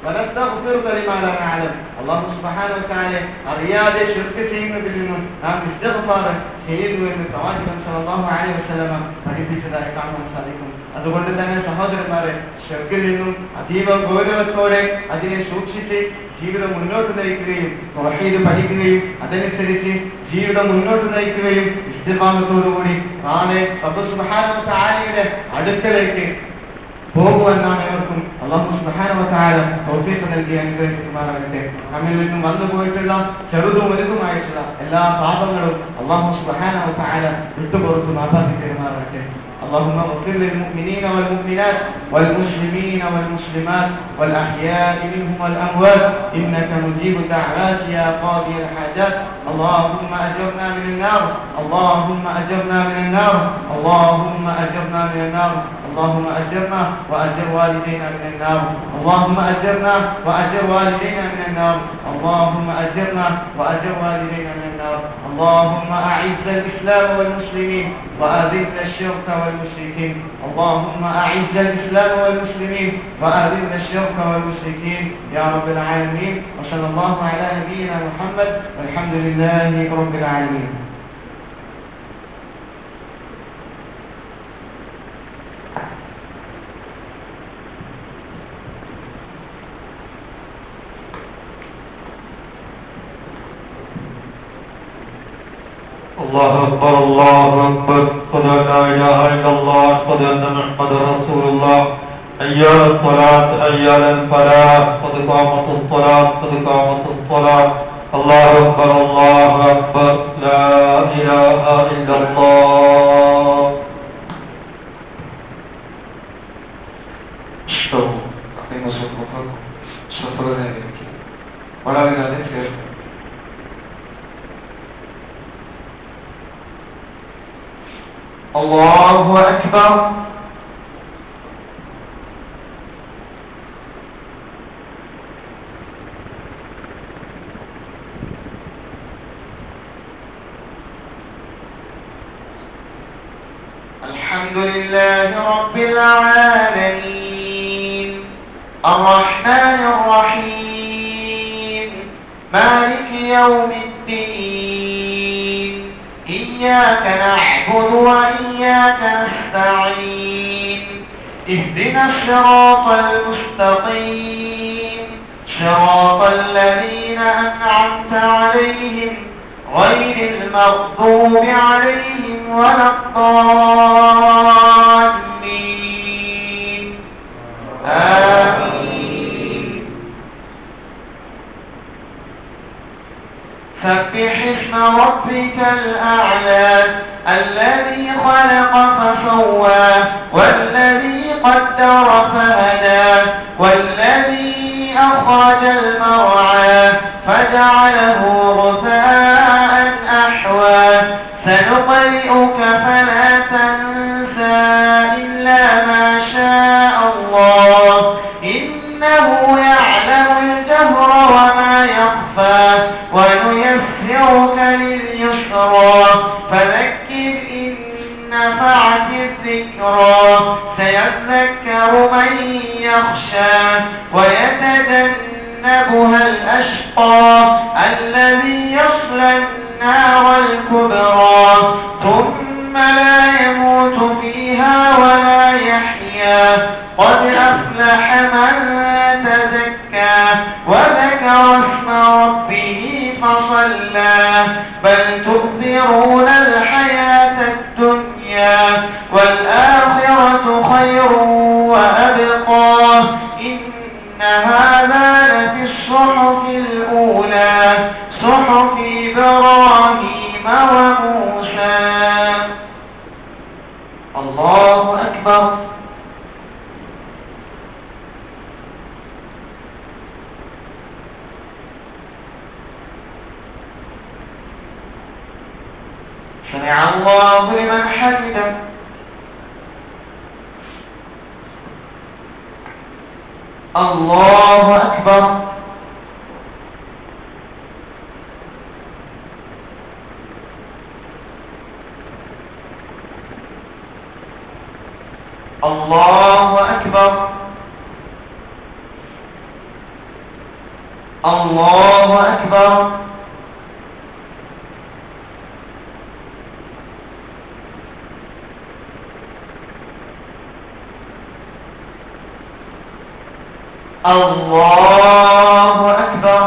ونستغفرك لما لا نعلم. അല്ലാഹു സുബ്ഹാനഹു വ തആല അറിയാതെ ശിർക്ക് ചെയ്യുന്നതിൽ നിന്നും നാം ഇസ്തിഗ്ഫാർ ചെയ്യുന്നു എന്ന് പ്രവാചകൻ സല്ലല്ലാഹു അലൈഹി വസല്ലമ പഠിപ്പിച്ചതായി കാണാൻ സാധിക്കും. അതുകൊണ്ട് തന്നെ സഹോദരന്മാരെ, ശിർക്കിൽ നിന്നും അതീവ ഗൗരവത്തോടെ അതിനെ സൂക്ഷിച്ച് ജീവിതം മുന്നോട്ട് നയിക്കുകയും തൗഹീദ് പഠിക്കുകയും അതനുസരിച്ച് ജീവിതം മുന്നോട്ട് നയിക്കുകയും ഇസ്തിഖാമത്തോടുകൂടി നാളെ റബ്ബ് സുബ്ഹാനഹു വ തആലയുടെ അടുക്കലേക്ക് പോകുവാനാണ് ഏവർക്കും അല്ലാഹു സുബ്ഹാനഹു വ തആല തൗഫീഖ് നൽകി അനുഗ്രഹിക്കുമാറാകട്ടെ. നമ്മിൽ നിന്നും വന്നു പോയിട്ടുള്ള ചെറുതും വലുതുമായിട്ടുള്ള എല്ലാ പാപങ്ങളും അല്ലാഹു സുബ്ഹാനഹു വ തആല വിട്ടുപുറത്ത് മാപ്പാക്കി തരുമാറാകട്ടെ. اللهم اغفر للمؤمنين والمؤمنات والمسلمين والمسلمات والأحياء منهم والأموات إنك مجيب الدعوات يا قاضي الحاجات. اللهم أجرنا من النار، اللهم أجرنا من النار، اللهم أجرنا من النار، اللهم أجرنا وأجر والدينا من النار، اللهم أجرنا وأجر والدينا من النار، اللهم أجرنا وأجر والدينا من النار. اللهم أعز الإسلام والمسلمين وأذل الشرك والمشركين. اللهم أعز الإسلام والمسلمين وأذل الشرك والمشركين يا رب العالمين. وصلى الله على نبينا محمد والحمد لله رب العالمين. الله أكبر الله أكبر، أشهد أن لا إله إلا الله، أشهد أن محمدا رسول الله. حي على الصلاة حي على الفلاح، قد قامت الصلاة قد قامت الصلاة. الله أكبر الله أكبر، لا إله إلا الله. استووا أقيموا صفوفكم صفوفنا إليك ولا بناديك. الله أكبر. الحمد لله رب العالمين الرحمن الرحيم مالك يوم الدين إياك نعبد وإياك نستعين اهدنا الصراط المستقيم صراط الذين أنعمت عليهم غير المغضوب عليهم ولا الضالين آمين. سبح اسم ربك الأعلى الذي خلق فسوى والذي قدر فهدى والذي أخرج المرعى فجعله غثاء أحوى سنقرئك فلا تنسى إلا ما شاء الله إنه يعلم الجهر وما يخفى ونيسرك لليسرى فذكر إن نفعت الذكرى سيذكر من يخشى ويتجنبها الأشقى الذي يصلى النار الكبرى ثم لا يموت فيها ولا يحيا قد أفلح من تزكى وذكر اسم ربه فصلى بل تؤثرون الحياة الدنيا والآخرة خير وأبقى إن هذا لفي الصحف الأولى صحف إبراهيم وموسى. الله أكبر. سمع الله لمن حمده. الله أكبر. الله أكبر. الله أكبر. الله أكبر.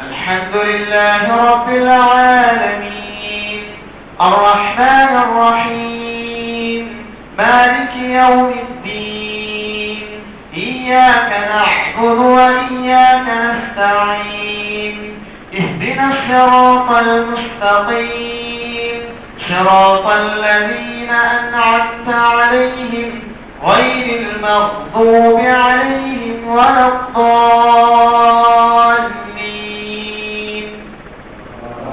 الحمد لله رب العالمين الرحمن الرحيم مالك يوم الدين إياك نعبد وإياك نستعين اهدنا الصراط المستقيم صراط الذين أنعمت عليهم غير المغضوب عليهم ولا الضالين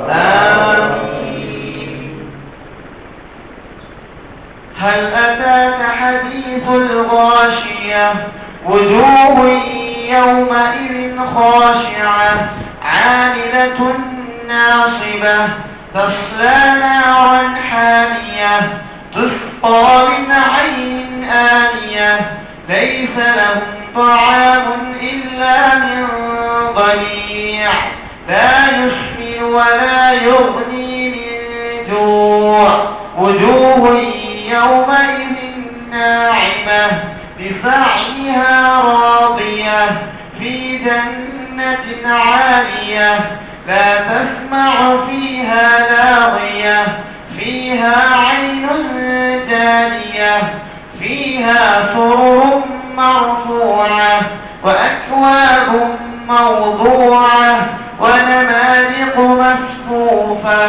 آمين. هل أتاك حديث الغاشية وجوه يومئذ خاشعة عاملة ناصبة تصلى نارا حامية تسقى من عين آنية ليس لهم طعام إلا من ضريع لا يسمن ولا يغني من جوع وجوه يومئذ ناعمة لسعيها راضية في جنة عالية لا تسمع فيها لاغية فيها عين جارية فيها سرر مرفوعة وأكواب موضوعة ونمارق مصفوفة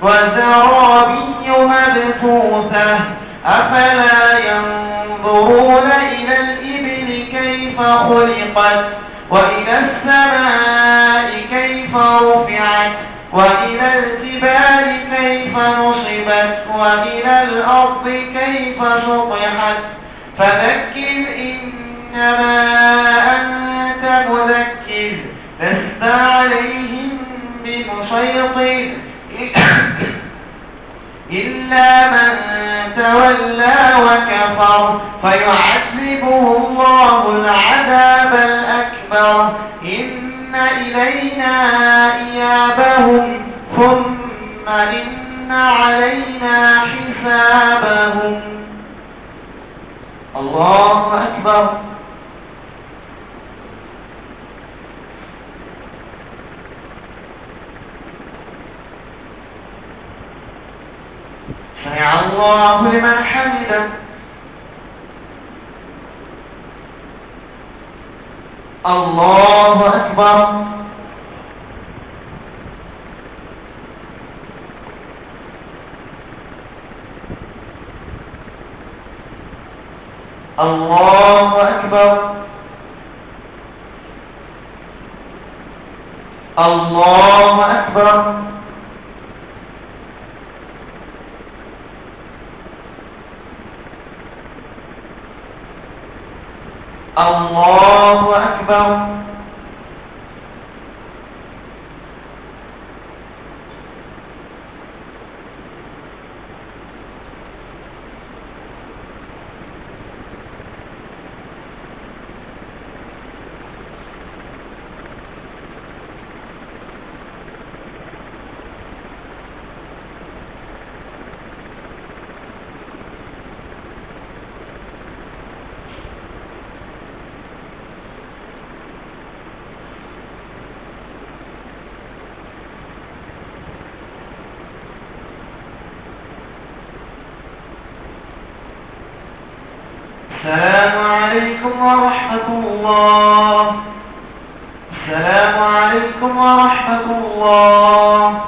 وزرابي مبثوثة أفلا ينظرون إلى الإبل كيف خلقت وإلى السماء كيف رفعت وإلى الجبال كيف نصبت وإلى الأرض كيف سطحت فذكر إنما أنت مذكر لست عليهم بمسيطر إلا من تولى وكفر فيعذبه الله العذاب الأكبر إن إلينا إيابهم ثم إن علينا حسابهم. الله أكبر. سمع الله لمن حمده. الله أكبر. الله أكبر. الله أكبر. الله أكبر. السلام عليكم ورحمة الله. السلام عليكم ورحمة الله.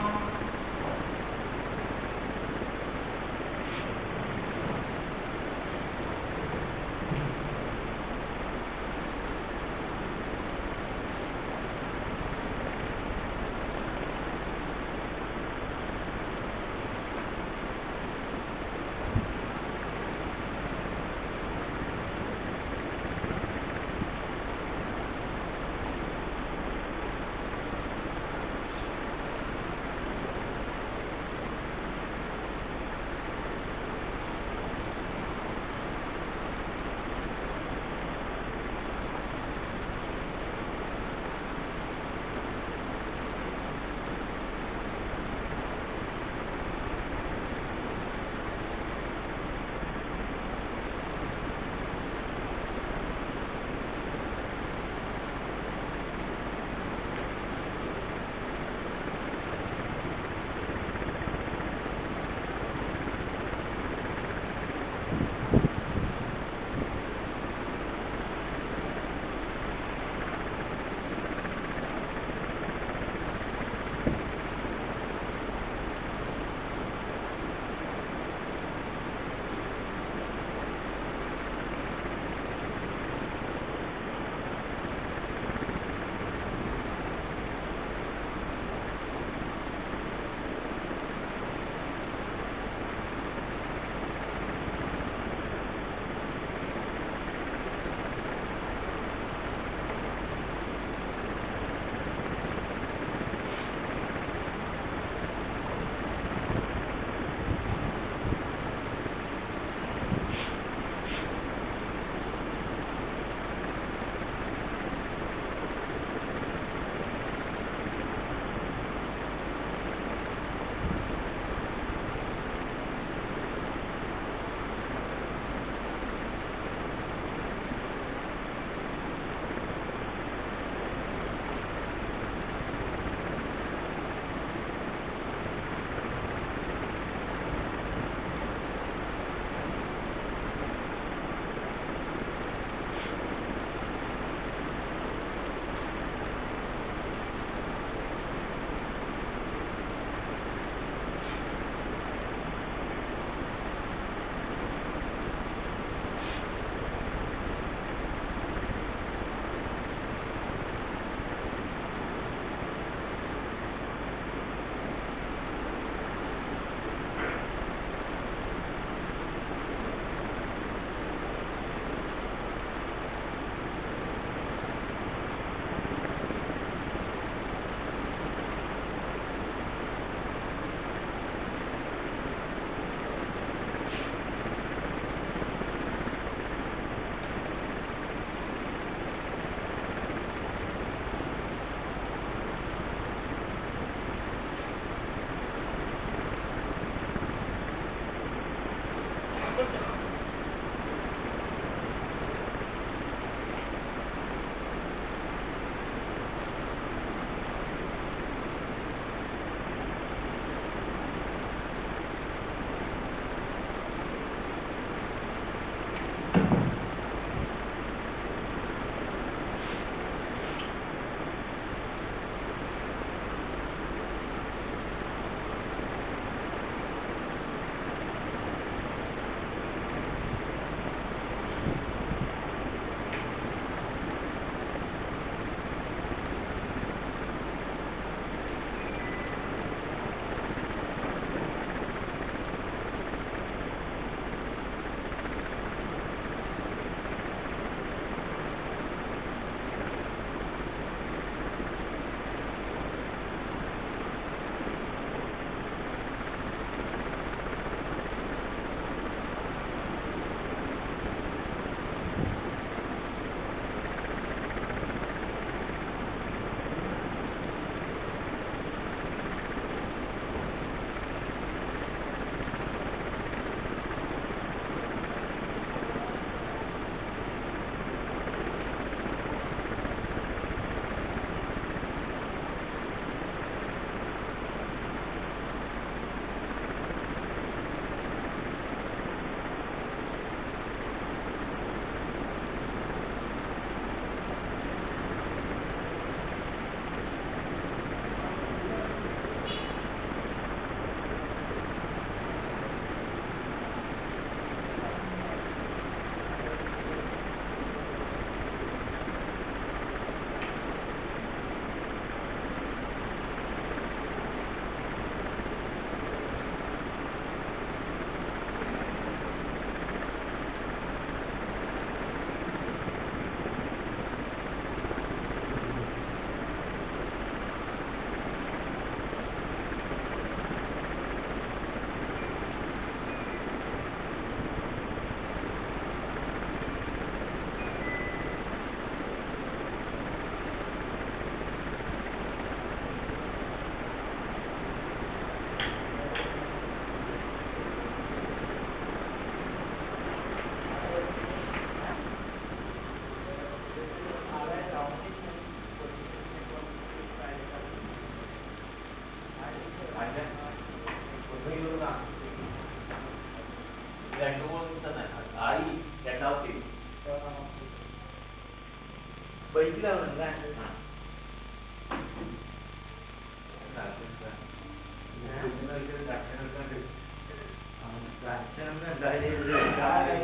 ബൈക്കിലാണ്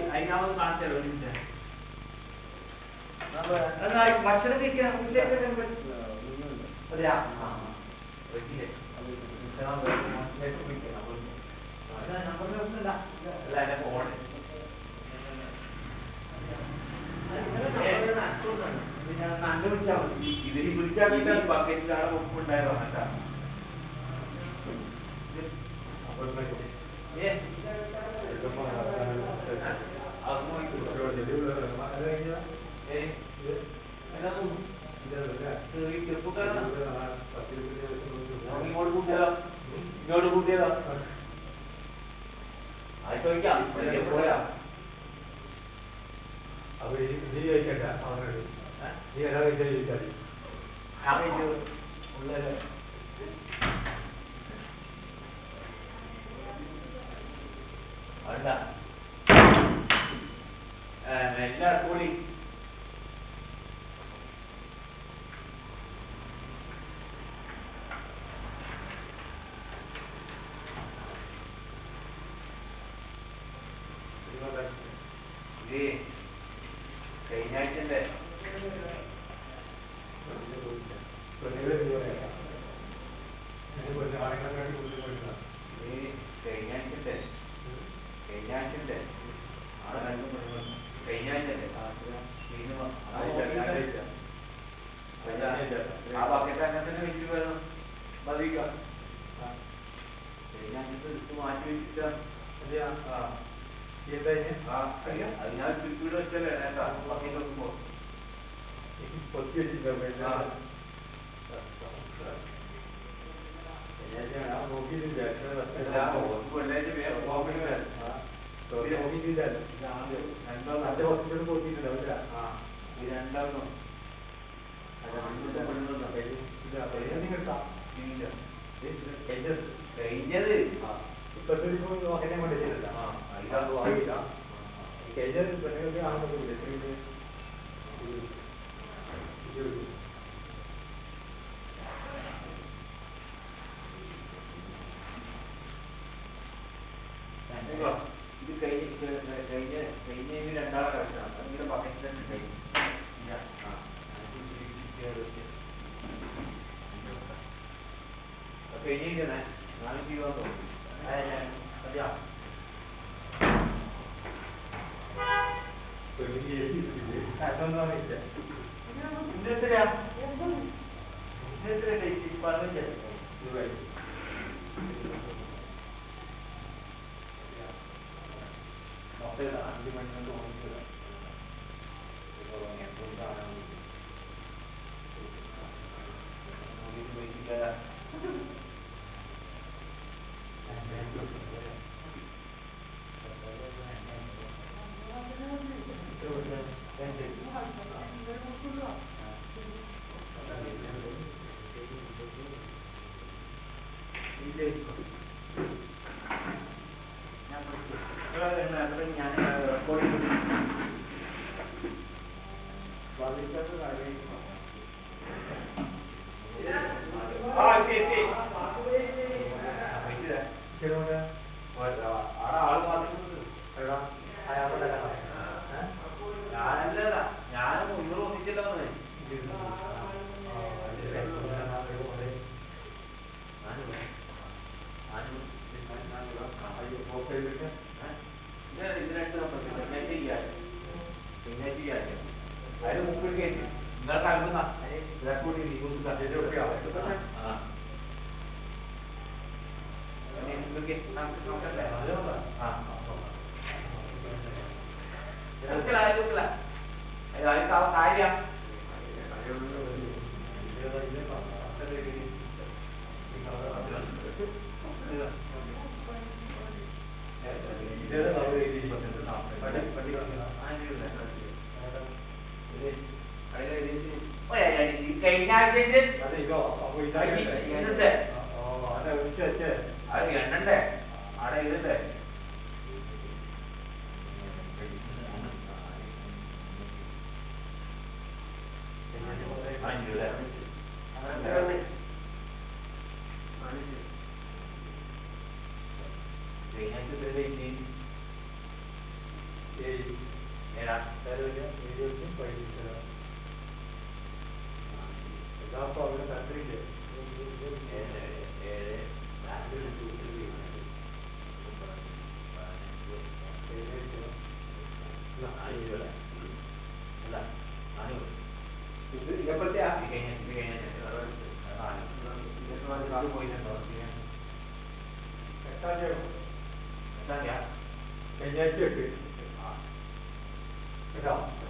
അതിനാവും കാണിച്ചല്ലോ ഭക്ഷണം കഴിക്കാൻ ഇതിന് വിളിച്ചാൽ ബക്കറ്റിലാണ് ഉപ്പുണ്ടായതോ കേട്ടാ ഇങ്ങോട്ട് കൂട്ടിയതോ ഇങ്ങോട്ട് കൂട്ടിയതോ അത് ചോദിക്കാം പോയാ അപ്പൊ നീ കഴിക്കണ്ട അവനോട് നീ എല്ലാ കഴിച്ചാൽ ഉള്ളത് എല്ലാ കൂടി കഴിഞ്ഞ ആഴ്ചന്റെ ആ ബക്കറ്റ് അങ്ങനെ തന്നെ വെച്ച് വേണം മതിക്കാം എടുത്ത് മാറ്റി വെച്ചിട്ടാണ് അതിനാൽ ചുറ്റൂടെ വെച്ചല്ലേ ബക്കറ്റ് വെക്കുമ്പോ കഴിഞ്ഞത് ഇത് കഴിഞ്ഞ രണ്ടാളെ കളിച്ചാണ് നിങ്ങളുടെ ബക്കറ്റ് തന്നെ കഴിഞ്ഞു കഴിഞ്ഞിരിക്കുന്നേ നാളെ ചെയ്യാൻ തോന്നുന്നു അതെയാ അഞ്ച് മണിക്കൂർ ഞാൻ റെക്കോർഡിംഗ് ആള് ഞാനല്ല ഞാനും ഇവർ ഒന്നിച്ചല്ലോ അതിന് മുമ്പിൽ കയറ്റി നിങ്ങൾ കലക്കുന്ന റെക്കോർഡ് കാര്യം കഴിഞ്ഞ ആഴ്ച അത് എണ്ണണ്ടേ അവിടെ ഇരുണ്ടേ അഞ്ചൂല കഴിഞ്ഞാഴ്ച കേട്ടോ